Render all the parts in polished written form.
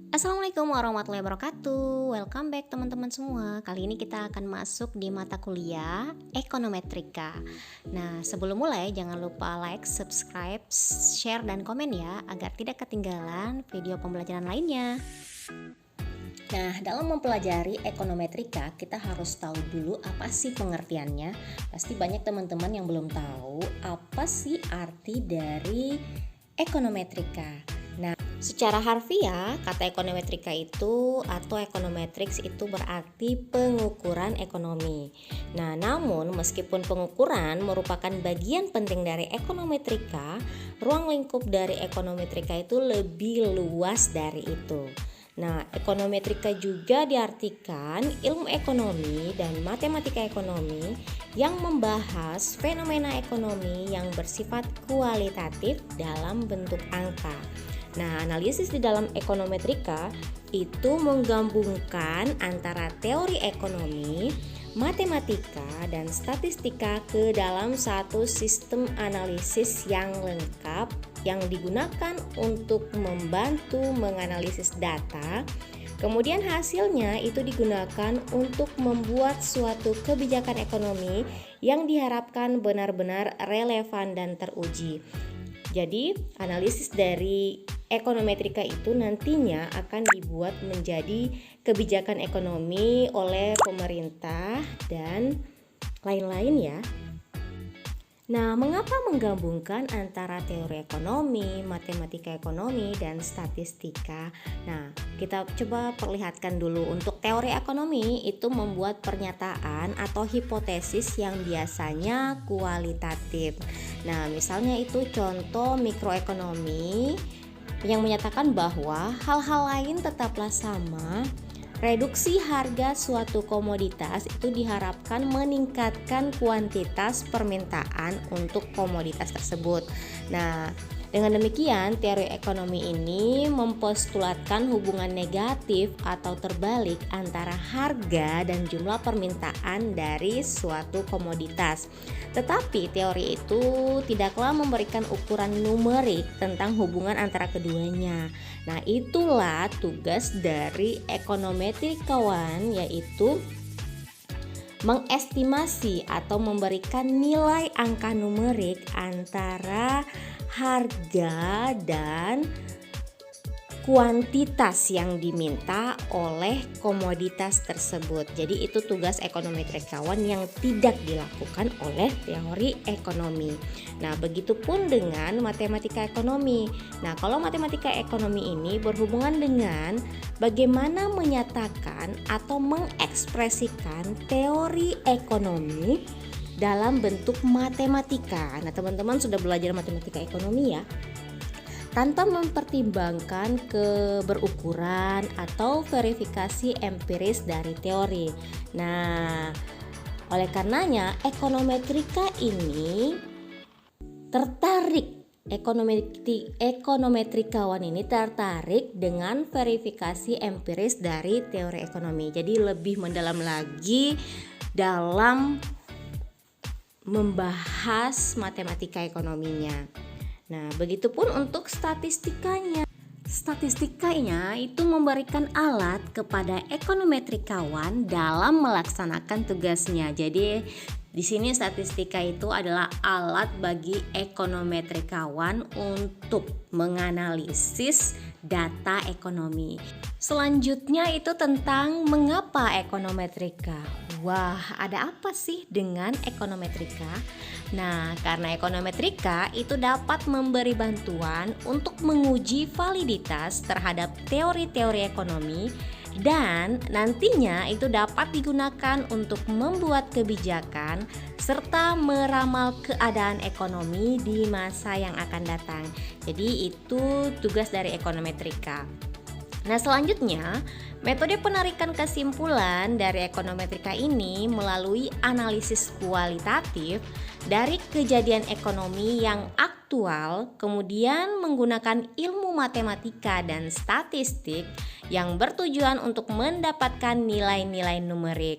Assalamualaikum warahmatullahi wabarakatuh. Welcome back teman-teman semua. Kali ini kita akan masuk di mata kuliah Ekonometrika. Nah, sebelum mulai jangan lupa like, subscribe, share, dan komen ya, agar tidak ketinggalan video pembelajaran lainnya. Nah, dalam mempelajari ekonometrika, kita harus tahu dulu apa sih pengertiannya. Pasti banyak teman-teman yang belum tahu apa sih arti dari ekonometrika. Nah, secara harfiah, kata ekonometrika itu atau econometrics itu berarti pengukuran ekonomi. Nah, namun meskipun pengukuran merupakan bagian penting dari ekonometrika, ruang lingkup dari ekonometrika itu lebih luas dari itu. Nah, ekonometrika juga diartikan ilmu ekonomi dan matematika ekonomi yang membahas fenomena ekonomi yang bersifat kualitatif dalam bentuk angka. Nah, analisis di dalam ekonometrika itu menggabungkan antara teori ekonomi, matematika, dan statistika ke dalam satu sistem analisis yang lengkap yang digunakan untuk membantu menganalisis data. Kemudian hasilnya itu digunakan untuk membuat suatu kebijakan ekonomi yang diharapkan benar-benar relevan dan teruji. Jadi, analisis dari ekonometrika itu nantinya akan dibuat menjadi kebijakan ekonomi oleh pemerintah dan lain-lain ya. Nah, mengapa menggabungkan antara teori ekonomi, matematika ekonomi, dan statistika? Nah, kita coba perlihatkan dulu. Untuk teori ekonomi itu membuat pernyataan atau hipotesis yang biasanya kualitatif. Nah, misalnya itu contoh mikroekonomi yang menyatakan bahwa hal-hal lain tetaplah sama. Reduksi harga suatu komoditas itu diharapkan meningkatkan kuantitas permintaan untuk komoditas tersebut. Nah, dengan demikian teori ekonomi ini mempostulatkan hubungan negatif atau terbalik antara harga dan jumlah permintaan dari suatu komoditas. Tetapi teori itu tidaklah memberikan ukuran numerik tentang hubungan antara keduanya. Nah, itulah tugas dari ekonometrikawan, yaitu mengestimasi atau memberikan nilai angka numerik antara harga dan kuantitas yang diminta oleh komoditas tersebut. Jadi itu tugas ekonometrikawan yang tidak dilakukan oleh teori ekonomi. Nah, begitupun dengan matematika ekonomi. Nah, kalau matematika ekonomi ini berhubungan dengan bagaimana menyatakan atau mengekspresikan teori ekonomi dalam bentuk matematika. Nah, teman-teman sudah belajar matematika ekonomi ya, tanpa mempertimbangkan keberukuran atau verifikasi empiris dari teori. Nah, oleh karenanya ekonometrika ini tertarik, ekonometrikawan ini tertarik dengan verifikasi empiris dari teori ekonomi. Jadi lebih mendalam lagi dalam membahas matematika ekonominya. Nah, begitupun untuk statistikanya. Statistikanya itu memberikan alat kepada ekonometrikawan dalam melaksanakan tugasnya. Jadi di sini statistika itu adalah alat bagi ekonometrikawan untuk menganalisis data ekonomi. Selanjutnya itu tentang mengapa ekonometrika. Wah, ada apa sih dengan ekonometrika? Nah, karena ekonometrika itu dapat memberi bantuan untuk menguji validitas terhadap teori-teori ekonomi dan nantinya itu dapat digunakan untuk membuat kebijakan serta meramal keadaan ekonomi di masa yang akan datang. Jadi itu tugas dari ekonometrika. Nah, selanjutnya metode penarikan kesimpulan dari ekonometrika ini melalui analisis kualitatif dari kejadian ekonomi yang aktual, kemudian menggunakan ilmu matematika dan statistik yang bertujuan untuk mendapatkan nilai-nilai numerik.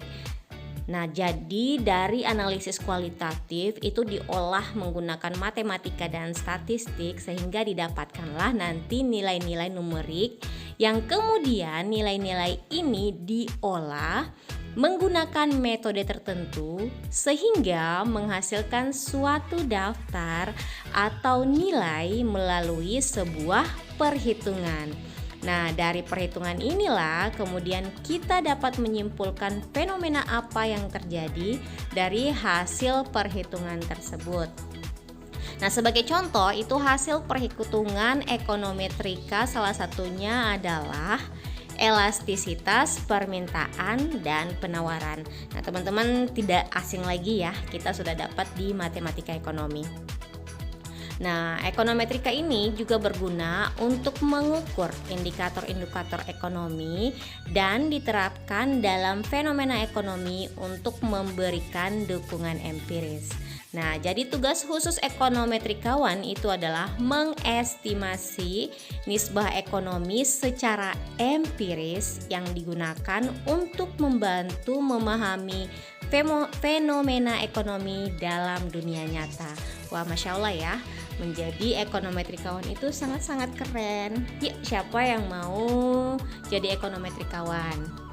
Nah, jadi dari analisis kualitatif itu diolah menggunakan matematika dan statistik sehingga didapatkanlah nanti nilai-nilai numerik yang kemudian nilai-nilai ini diolah menggunakan metode tertentu sehingga menghasilkan suatu daftar atau nilai melalui sebuah perhitungan. Nah, dari perhitungan inilah kemudian kita dapat menyimpulkan fenomena apa yang terjadi dari hasil perhitungan tersebut. Nah, sebagai contoh itu hasil perhitungan ekonometrika salah satunya adalah elastisitas permintaan dan penawaran. Nah, teman-teman tidak asing lagi ya, kita sudah dapat di matematika ekonomi. Nah, ekonometrika ini juga berguna untuk mengukur indikator-indikator ekonomi dan diterapkan dalam fenomena ekonomi untuk memberikan dukungan empiris. Nah, jadi tugas khusus ekonometrikawan itu adalah mengestimasi nisbah ekonomi secara empiris yang digunakan untuk membantu memahami fenomena ekonomi dalam dunia nyata. Wah, Masya Allah ya, menjadi ekonometrikawan itu sangat-sangat keren. Yuk, siapa yang mau jadi ekonometrikawan?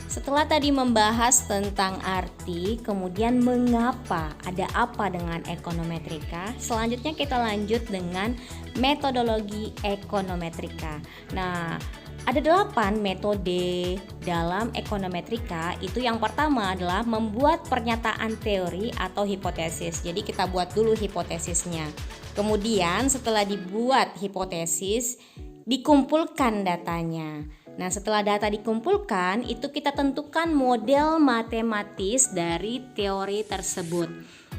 Setelah tadi membahas tentang arti, kemudian mengapa, ada apa dengan ekonometrika, selanjutnya kita lanjut dengan metodologi ekonometrika. Nah, ada 8 metode dalam ekonometrika. Itu yang pertama adalah membuat pernyataan teori atau hipotesis. Jadi kita buat dulu hipotesisnya. Kemudian setelah dibuat hipotesis, dikumpulkan datanya. Nah, setelah data dikumpulkan, itu kita tentukan model matematis dari teori tersebut.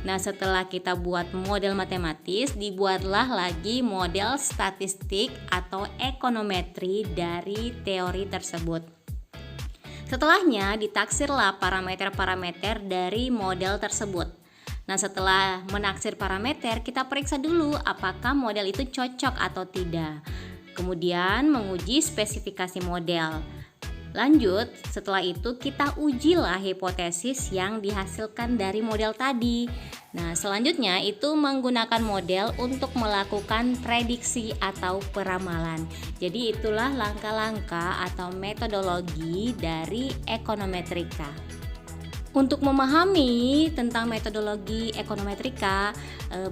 Nah, setelah kita buat model matematis, dibuatlah lagi model statistik atau ekonometri dari teori tersebut. Setelahnya, ditaksirlah parameter-parameter dari model tersebut. Nah, setelah menaksir parameter, kita periksa dulu apakah model itu cocok atau tidak. Kemudian menguji spesifikasi model. Lanjut, setelah itu kita ujilah hipotesis yang dihasilkan dari model tadi. Nah, selanjutnya itu menggunakan model untuk melakukan prediksi atau peramalan. Jadi itulah langkah-langkah atau metodologi dari ekonometrika. Untuk memahami tentang metodologi ekonometrika,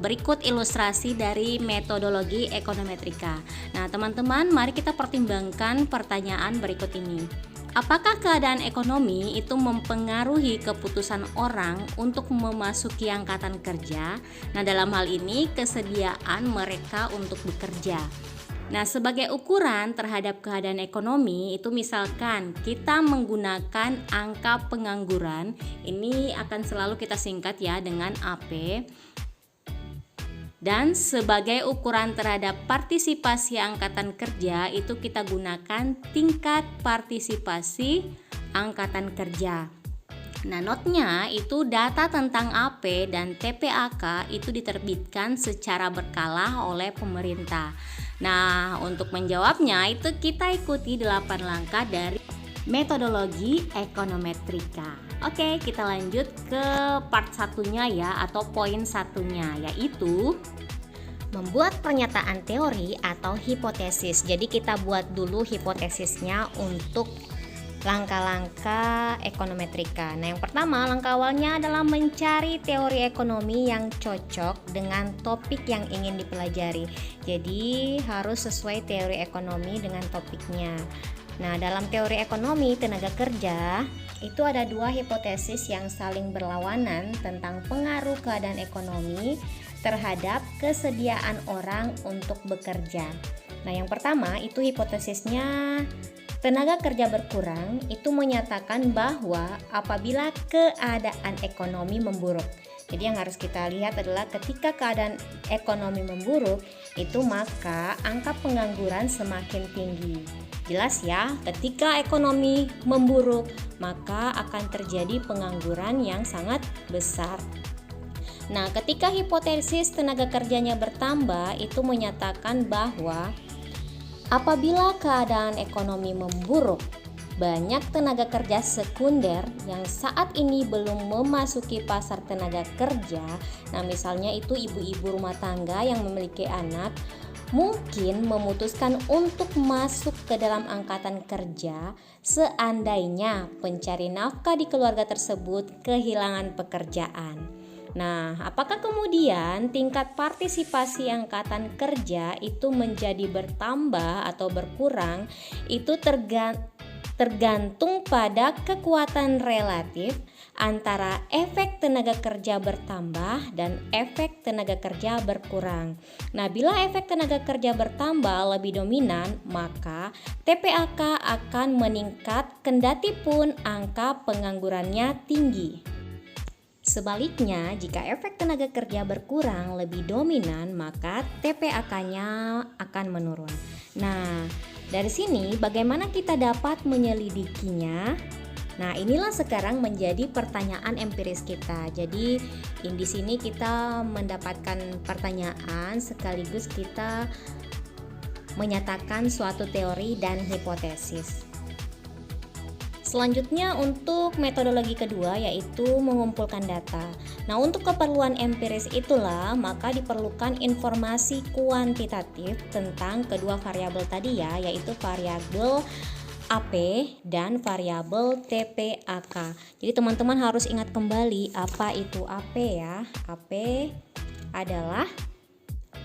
berikut ilustrasi dari metodologi ekonometrika. Nah, teman-teman, mari kita pertimbangkan pertanyaan berikut ini. Apakah keadaan ekonomi itu mempengaruhi keputusan orang untuk memasuki angkatan kerja? Nah, dalam hal ini kesediaan mereka untuk bekerja. Nah, sebagai ukuran terhadap keadaan ekonomi itu misalkan kita menggunakan angka pengangguran, ini akan selalu kita singkat ya dengan AP. Dan sebagai ukuran terhadap partisipasi angkatan kerja itu kita gunakan tingkat partisipasi angkatan kerja. Nah, notnya itu data tentang AP dan TPAK itu diterbitkan secara berkala oleh pemerintah. Nah, untuk menjawabnya itu kita ikuti 8 langkah dari metodologi ekonometrika. Oke, kita lanjut ke part satunya ya, atau poin satunya, yaitu membuat pernyataan teori atau hipotesis. Jadi kita buat dulu hipotesisnya untuk langkah-langkah ekonometrika. Nah, yang pertama, langkah awalnya adalah mencari teori ekonomi yang cocok dengan topik yang ingin dipelajari. Jadi harus sesuai teori ekonomi dengan topiknya. Nah, dalam teori ekonomi tenaga kerja itu ada 2 hipotesis yang saling berlawanan tentang pengaruh keadaan ekonomi terhadap kesediaan orang untuk bekerja. Nah, yang pertama itu hipotesisnya tenaga kerja berkurang itu menyatakan bahwa apabila keadaan ekonomi memburuk. Jadi yang harus kita lihat adalah ketika keadaan ekonomi memburuk itu maka angka pengangguran semakin tinggi. Jelas ya, ketika ekonomi memburuk maka akan terjadi pengangguran yang sangat besar. Nah, ketika hipotesis tenaga kerjanya bertambah itu menyatakan bahwa apabila keadaan ekonomi memburuk, banyak tenaga kerja sekunder yang saat ini belum memasuki pasar tenaga kerja. Nah, misalnya itu ibu-ibu rumah tangga yang memiliki anak mungkin memutuskan untuk masuk ke dalam angkatan kerja seandainya pencari nafkah di keluarga tersebut kehilangan pekerjaan. Nah, apakah kemudian tingkat partisipasi angkatan kerja itu menjadi bertambah atau berkurang? Itu tergantung pada kekuatan relatif antara efek tenaga kerja bertambah dan efek tenaga kerja berkurang. Nah, bila efek tenaga kerja bertambah lebih dominan, maka TPAK akan meningkat kendati pun angka penganggurannya tinggi. Sebaliknya, jika efek tenaga kerja berkurang lebih dominan, maka TPAK-nya akan menurun. Nah, dari sini bagaimana kita dapat menyelidikinya? Nah, inilah sekarang menjadi pertanyaan empiris kita. Jadi, di sini kita mendapatkan pertanyaan sekaligus kita menyatakan suatu teori dan hipotesis. Selanjutnya untuk metodologi kedua yaitu mengumpulkan data. Nah, untuk keperluan empiris itulah maka diperlukan informasi kuantitatif tentang kedua variabel tadi ya, yaitu variabel AP dan variabel TPAK. Jadi teman-teman harus ingat kembali apa itu AP ya. AP adalah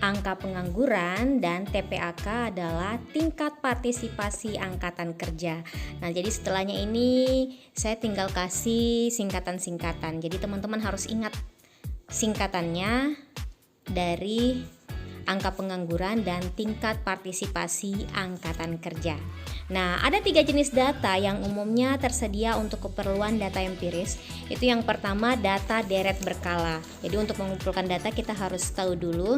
angka pengangguran dan TPAK adalah tingkat partisipasi angkatan kerja. Nah, jadi setelahnya ini saya tinggal kasih singkatan-singkatan. Jadi teman-teman harus ingat singkatannya dari angka pengangguran dan tingkat partisipasi angkatan kerja. Nah, ada 3 jenis data yang umumnya tersedia untuk keperluan data empiris. Itu yang pertama, data deret berkala. Jadi untuk mengumpulkan data kita harus tahu dulu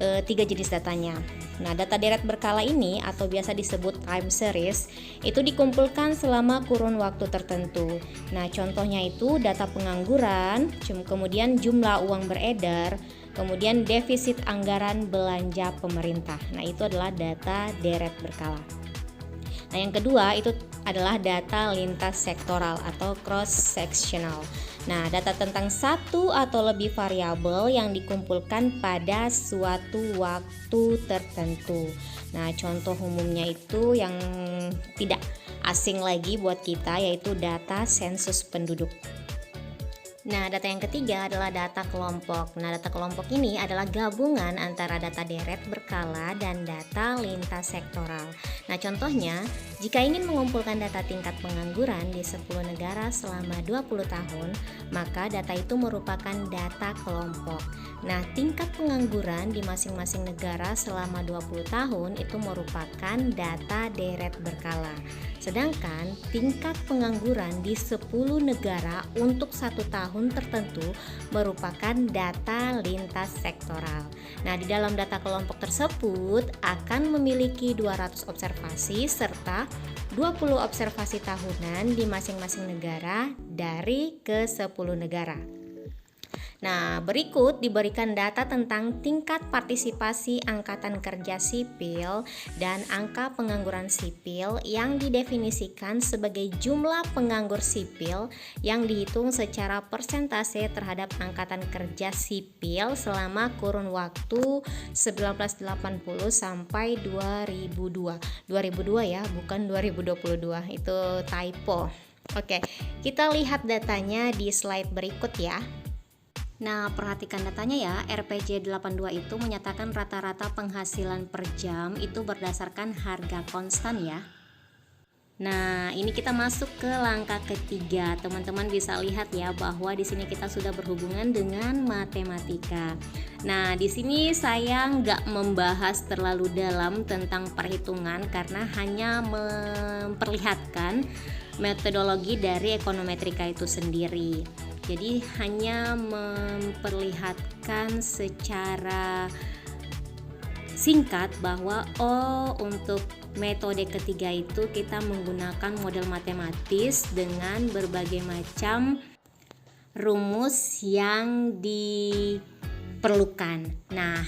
3 jenis datanya. Nah, data deret berkala ini atau biasa disebut time series itu dikumpulkan selama kurun waktu tertentu. Nah, contohnya itu data pengangguran, kemudian jumlah uang beredar, kemudian defisit anggaran belanja pemerintah. Nah, itu adalah data deret berkala. Nah, yang kedua itu adalah data lintas sektoral atau cross sectional. Nah, data tentang satu atau lebih variabel yang dikumpulkan pada suatu waktu tertentu. Nah, contoh umumnya itu yang tidak asing lagi buat kita yaitu data sensus penduduk. Nah, data yang ketiga adalah data kelompok. Nah, data kelompok ini adalah gabungan antara data deret berkala dan data lintas sektoral. Nah, contohnya, jika ingin mengumpulkan data tingkat pengangguran di 10 negara selama 20 tahun, maka data itu merupakan data kelompok. Nah, tingkat pengangguran di masing-masing negara selama 20 tahun itu merupakan data deret berkala. Sedangkan tingkat pengangguran di 10 negara untuk 1 tahun tertentu merupakan data lintas sektoral. Nah, di dalam data kelompok tersebut akan memiliki 200 observasi serta 20 observasi tahunan di masing-masing negara dari ke-10 negara. Nah, berikut diberikan data tentang tingkat partisipasi angkatan kerja sipil dan angka pengangguran sipil yang didefinisikan sebagai jumlah penganggur sipil yang dihitung secara persentase terhadap angkatan kerja sipil selama kurun waktu 1980 sampai 2002. 2002 ya, bukan 2022. Itu typo. Oke, kita lihat datanya di slide berikut ya. Nah, perhatikan datanya ya. RPJ 82 itu menyatakan rata-rata penghasilan per jam itu berdasarkan harga konstan ya. Nah, ini kita masuk ke langkah ketiga. Teman-teman bisa lihat ya bahwa di sini kita sudah berhubungan dengan matematika. Nah, di sini saya nggak membahas terlalu dalam tentang perhitungan karena hanya memperlihatkan metodologi dari ekonometrika itu sendiri. Jadi hanya memperlihatkan secara singkat bahwa untuk metode ketiga itu kita menggunakan model matematis dengan berbagai macam rumus yang diperlukan. Nah,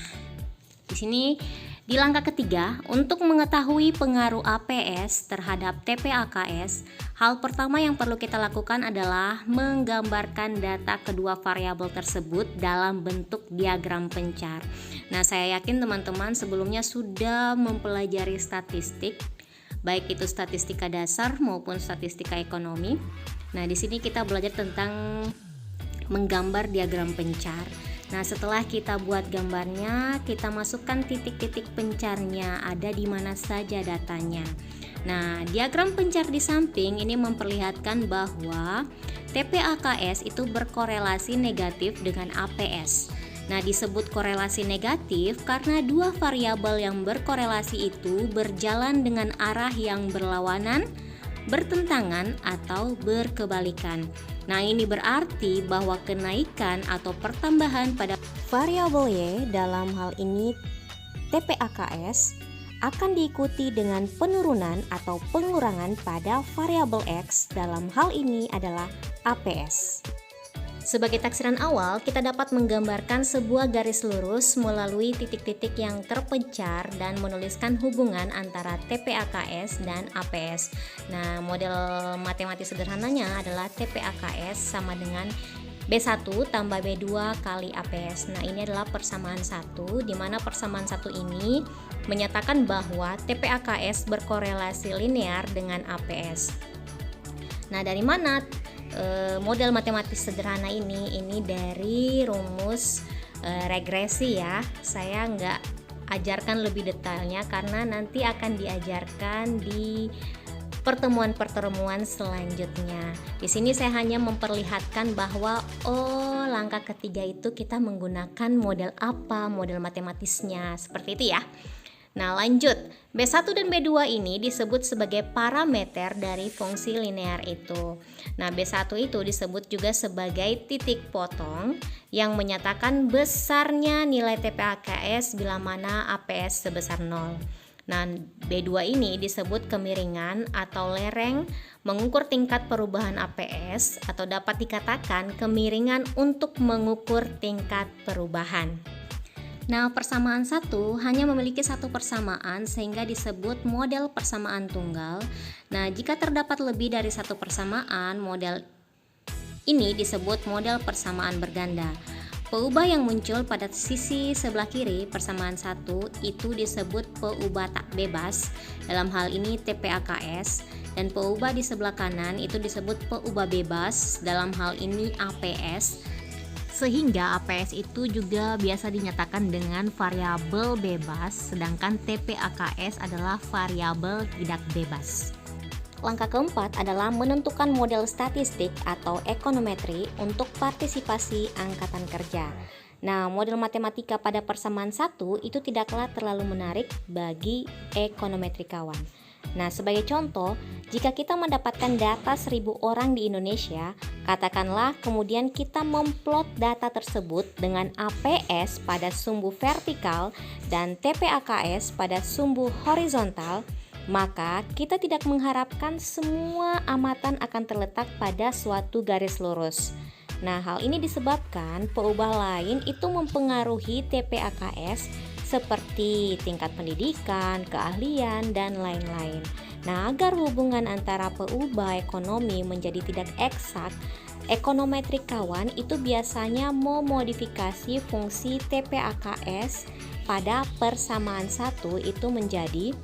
di sini Di langkah ketiga, untuk mengetahui pengaruh APS terhadap TPAKS, hal pertama yang perlu kita lakukan adalah menggambarkan data kedua variabel tersebut dalam bentuk diagram pencar. Nah, saya yakin teman-teman sebelumnya sudah mempelajari statistik, baik itu statistika dasar maupun statistika ekonomi. Nah, di sini kita belajar tentang menggambar diagram pencar. Nah, setelah kita buat gambarnya, kita masukkan titik-titik pencarnya ada di mana saja datanya. Nah, diagram pencar di samping ini memperlihatkan bahwa TPAKS itu berkorelasi negatif dengan APS. Nah, disebut korelasi negatif karena dua variabel yang berkorelasi itu berjalan dengan arah yang berlawanan, bertentangan atau berkebalikan. Nah, ini berarti bahwa kenaikan atau pertambahan pada variabel Y, dalam hal ini TPAKS, akan diikuti dengan penurunan atau pengurangan pada variabel X, dalam hal ini adalah APS. Sebagai taksiran awal, kita dapat menggambarkan sebuah garis lurus melalui titik-titik yang terpencar dan menuliskan hubungan antara TPAKS dan APS. Nah, model matematis sederhananya adalah TPAKS sama dengan B1 tambah B2 kali APS. Nah, ini adalah persamaan 1, di mana persamaan 1 ini menyatakan bahwa TPAKS berkorelasi linear dengan APS. Nah, dari mana model matematis sederhana ini dari rumus regresi ya. Saya nggak ajarkan lebih detailnya karena nanti akan diajarkan di pertemuan-pertemuan selanjutnya. Di sini saya hanya memperlihatkan bahwa langkah ketiga itu kita menggunakan model apa, model matematisnya, seperti itu ya. Nah, lanjut. B1 dan B2 ini disebut sebagai parameter dari fungsi linear itu. Nah, B1 itu disebut juga sebagai titik potong yang menyatakan besarnya nilai TPAKS bila mana APS sebesar 0. Nah, B2 ini disebut kemiringan atau lereng mengukur tingkat perubahan APS, atau dapat dikatakan kemiringan untuk mengukur tingkat perubahan. Nah, persamaan 1 hanya memiliki satu persamaan sehingga disebut model persamaan tunggal. Nah, jika terdapat lebih dari satu persamaan, model ini disebut model persamaan berganda. Peubah yang muncul pada sisi sebelah kiri persamaan 1 itu disebut peubah tak bebas, dalam hal ini TPAKS, dan peubah di sebelah kanan itu disebut peubah bebas, dalam hal ini APS. Sehingga APS itu juga biasa dinyatakan dengan variabel bebas, sedangkan TPAKS adalah variabel tidak bebas. Langkah keempat adalah menentukan model statistik atau ekonometri untuk partisipasi angkatan kerja. Nah, model matematika pada persamaan 1 itu tidaklah terlalu menarik bagi ekonometrikawan. Nah, sebagai contoh, jika kita mendapatkan data 1000 orang di Indonesia, katakanlah kemudian kita memplot data tersebut dengan APS pada sumbu vertikal dan TPAKS pada sumbu horizontal, maka kita tidak mengharapkan semua amatan akan terletak pada suatu garis lurus. Nah, hal ini disebabkan peubah lain itu mempengaruhi TPAKS seperti tingkat pendidikan, keahlian, dan lain-lain. Nah, agar hubungan antara peubah ekonomi menjadi tidak eksak, ekonometrikawan itu biasanya memodifikasi fungsi TPAKS pada persamaan 1 itu menjadi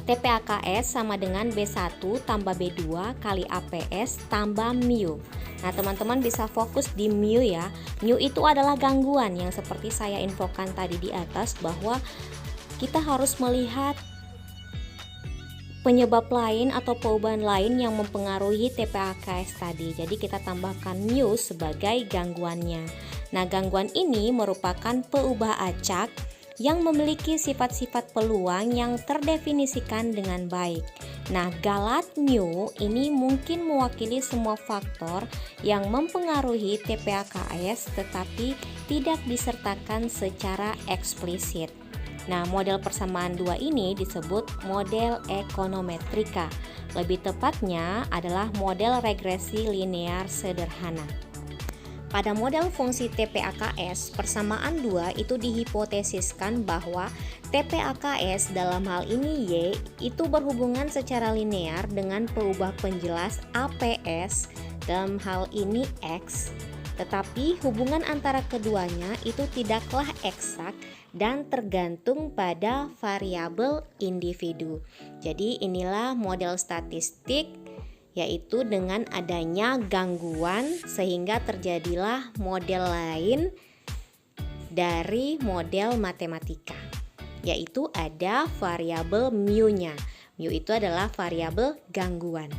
TPAKS sama dengan B1 tambah B2 kali APS tambah mu. Nah, teman-teman bisa fokus di mu ya. Mu itu adalah gangguan yang seperti saya infokan tadi di atas, bahwa kita harus melihat penyebab lain atau perubahan lain yang mempengaruhi TPAKS tadi. Jadi kita tambahkan mu sebagai gangguannya. Nah, gangguan ini merupakan peubah acak yang memiliki sifat-sifat peluang yang terdefinisikan dengan baik. Nah, galat mu ini mungkin mewakili semua faktor yang mempengaruhi TPAKS tetapi tidak disertakan secara eksplisit. Nah, model persamaan 2 ini disebut model ekonometrika. Lebih tepatnya adalah model regresi linear sederhana. pada model fungsi TPAKS, persamaan 2 itu dihipotesiskan bahwa TPAKS dalam hal ini Y itu berhubungan secara linear dengan peubah penjelas APS dalam hal ini X, tetapi hubungan antara keduanya itu tidaklah eksak dan tergantung pada variabel individu. Jadi inilah model statistik, yaitu dengan adanya gangguan sehingga terjadilah model lain dari model matematika, yaitu ada variabel mu-nya. Mu itu adalah variabel gangguan.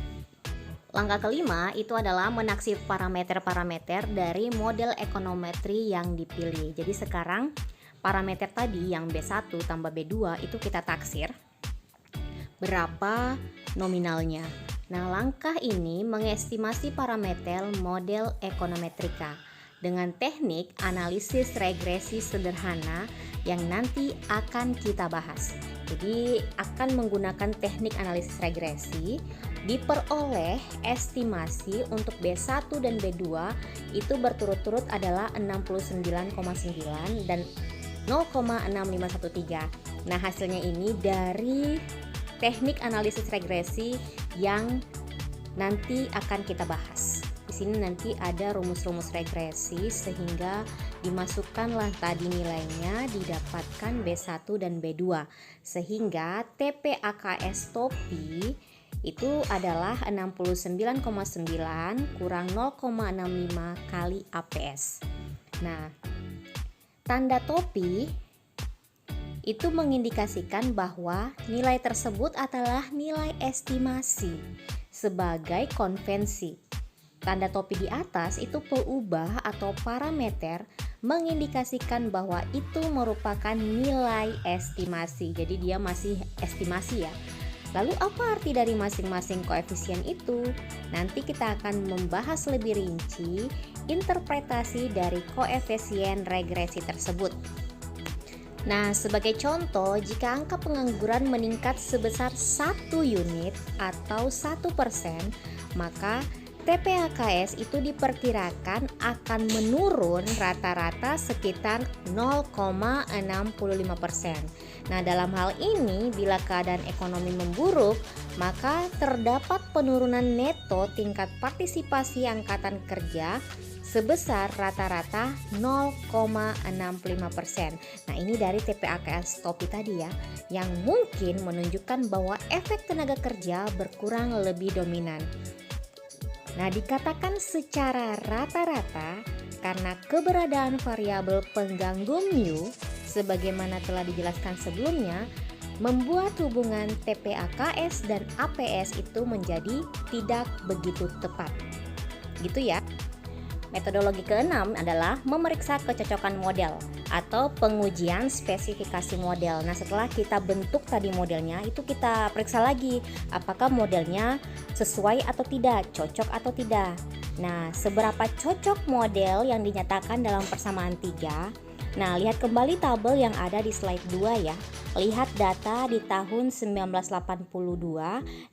Langkah kelima itu adalah menaksir parameter-parameter dari model ekonometri yang dipilih. Jadi sekarang parameter tadi yang B1 tambah B2 itu kita taksir berapa nominalnya. Nah, langkah ini mengestimasi parameter model ekonometrika dengan teknik analisis regresi sederhana yang nanti akan kita bahas. Jadi akan menggunakan teknik analisis regresi, diperoleh estimasi untuk B1 dan B2 itu berturut-turut adalah 69,9 dan 0,6513. Nah, hasilnya ini dari teknik analisis regresi yang nanti akan kita bahas. Di sini nanti ada rumus-rumus regresi sehingga dimasukkanlah tadi nilainya, didapatkan B1 dan B2 sehingga TPAKS TOPI itu adalah 69,9 kurang 0,65 kali APS. Nah, tanda topi itu mengindikasikan bahwa nilai tersebut adalah nilai estimasi sebagai konvensi. Tanda topi di atas itu peubah atau parameter mengindikasikan bahwa itu merupakan nilai estimasi. Jadi dia masih estimasi ya. Lalu apa arti dari masing-masing koefisien itu? Nanti kita akan membahas lebih rinci interpretasi dari koefisien regresi tersebut. Nah, sebagai contoh, jika angka pengangguran meningkat sebesar 1 unit atau 1%, maka TPAKS itu diperkirakan akan menurun rata-rata sekitar 0,65%. Nah, dalam hal ini, bila keadaan ekonomi memburuk, maka terdapat penurunan neto tingkat partisipasi angkatan kerja sebesar rata-rata 0,65%. Nah, ini dari TPAKS TOPI tadi ya, yang mungkin menunjukkan bahwa efek tenaga kerja berkurang lebih dominan. Nah, dikatakan secara rata-rata karena keberadaan variabel pengganggu mu sebagaimana telah dijelaskan sebelumnya, membuat hubungan TPAKS dan APS itu menjadi tidak begitu tepat. Gitu ya. Metodologi keenam adalah memeriksa kecocokan model atau pengujian spesifikasi model. Nah, setelah kita bentuk tadi modelnya, itu kita periksa lagi apakah modelnya sesuai atau tidak, cocok atau tidak. Nah, seberapa cocok model yang dinyatakan dalam persamaan 3? Nah, lihat kembali tabel yang ada di slide 2 ya. Lihat data di tahun 1982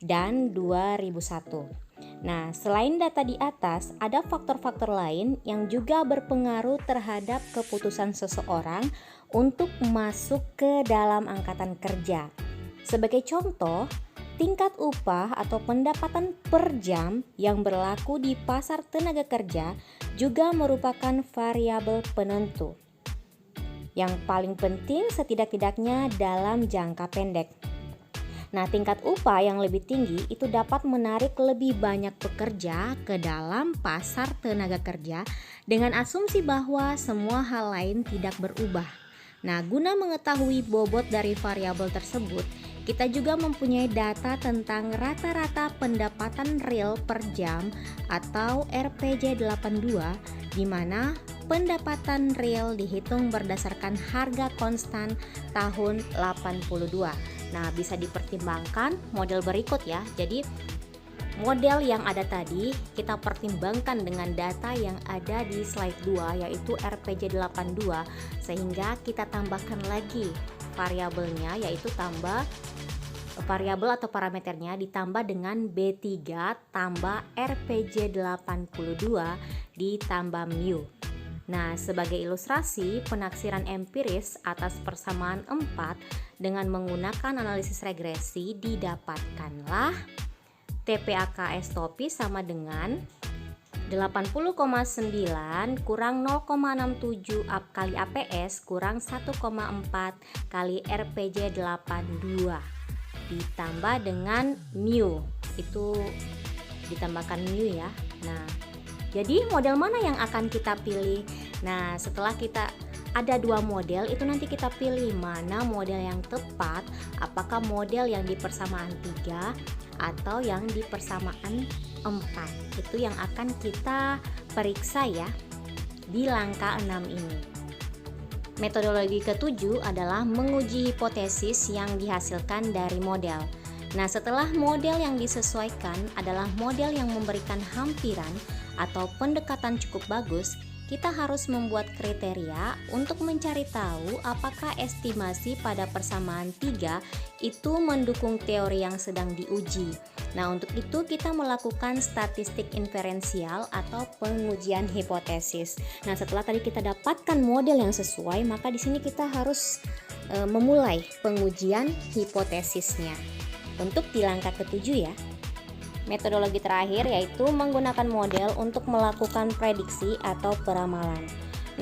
dan 2001. Nah, selain data di atas, ada faktor-faktor lain yang juga berpengaruh terhadap keputusan seseorang untuk masuk ke dalam angkatan kerja. Sebagai contoh, tingkat upah atau pendapatan per jam yang berlaku di pasar tenaga kerja juga merupakan variabel penentu. Yang paling penting setidak-tidaknya dalam jangka pendek. Nah, tingkat upah yang lebih tinggi itu dapat menarik lebih banyak pekerja ke dalam pasar tenaga kerja dengan asumsi bahwa semua hal lain tidak berubah. Nah, guna mengetahui bobot dari variabel tersebut, kita juga mempunyai data tentang rata-rata pendapatan real per jam atau RPJ 82, di mana pendapatan real dihitung berdasarkan harga konstan tahun 82. Nah, bisa dipertimbangkan model berikut ya. Jadi model yang ada tadi kita pertimbangkan dengan data yang ada di slide 2 yaitu RPJ 82, sehingga kita tambahkan lagi variabelnya, yaitu tambah variabel atau parameternya ditambah dengan B3 tambah RPJ 82 ditambah mu. Nah, sebagai ilustrasi, penaksiran empiris atas persamaan 4 dengan menggunakan analisis regresi didapatkanlah TPAK S-topi sama dengan 80,9 kurang 0,67 kali APS kurang 1,4 kali RPJ 82 ditambah dengan mu, itu ditambahkan mu ya. Nah, jadi model mana yang akan kita pilih? Nah, setelah kita ada dua model, itu nanti kita pilih mana model yang tepat, apakah model yang di persamaan 3 atau yang di persamaan 4. Itu yang akan kita periksa ya di langkah 6 ini. Metodologi ketujuh adalah menguji hipotesis yang dihasilkan dari model. Nah, setelah model yang disesuaikan adalah model yang memberikan hampiran atau pendekatan cukup bagus, kita harus membuat kriteria untuk mencari tahu apakah estimasi pada persamaan 3 itu mendukung teori yang sedang diuji. Nah, untuk itu kita melakukan statistik inferensial atau pengujian hipotesis. Nah, setelah tadi kita dapatkan model yang sesuai, maka di sini kita harus memulai pengujian hipotesisnya. Untuk di langkah ketujuh ya. Metodologi terakhir yaitu menggunakan model untuk melakukan prediksi atau peramalan.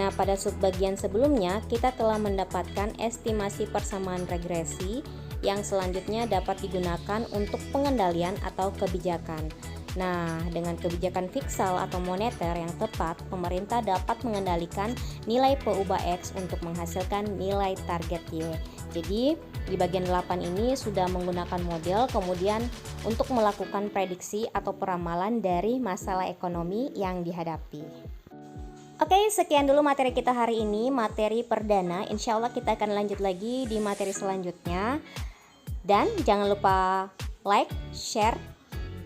Nah, pada subbagian sebelumnya kita telah mendapatkan estimasi persamaan regresi yang selanjutnya dapat digunakan untuk pengendalian atau kebijakan. Nah, dengan kebijakan fiskal atau moneter yang tepat, pemerintah dapat mengendalikan nilai PUBA X untuk menghasilkan nilai target Y. Jadi, di bagian 8 ini sudah menggunakan model, kemudian untuk melakukan prediksi atau peramalan dari masalah ekonomi yang dihadapi. Oke, sekian dulu materi kita hari ini, materi perdana. Insya Allah kita akan lanjut lagi di materi selanjutnya. Dan jangan lupa like, share,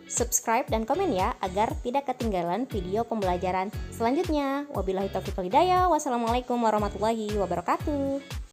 subscribe, dan komen ya, agar tidak ketinggalan video pembelajaran selanjutnya. Wabillahi taufiq wal hidayah. Wassalamualaikum warahmatullahi wabarakatuh.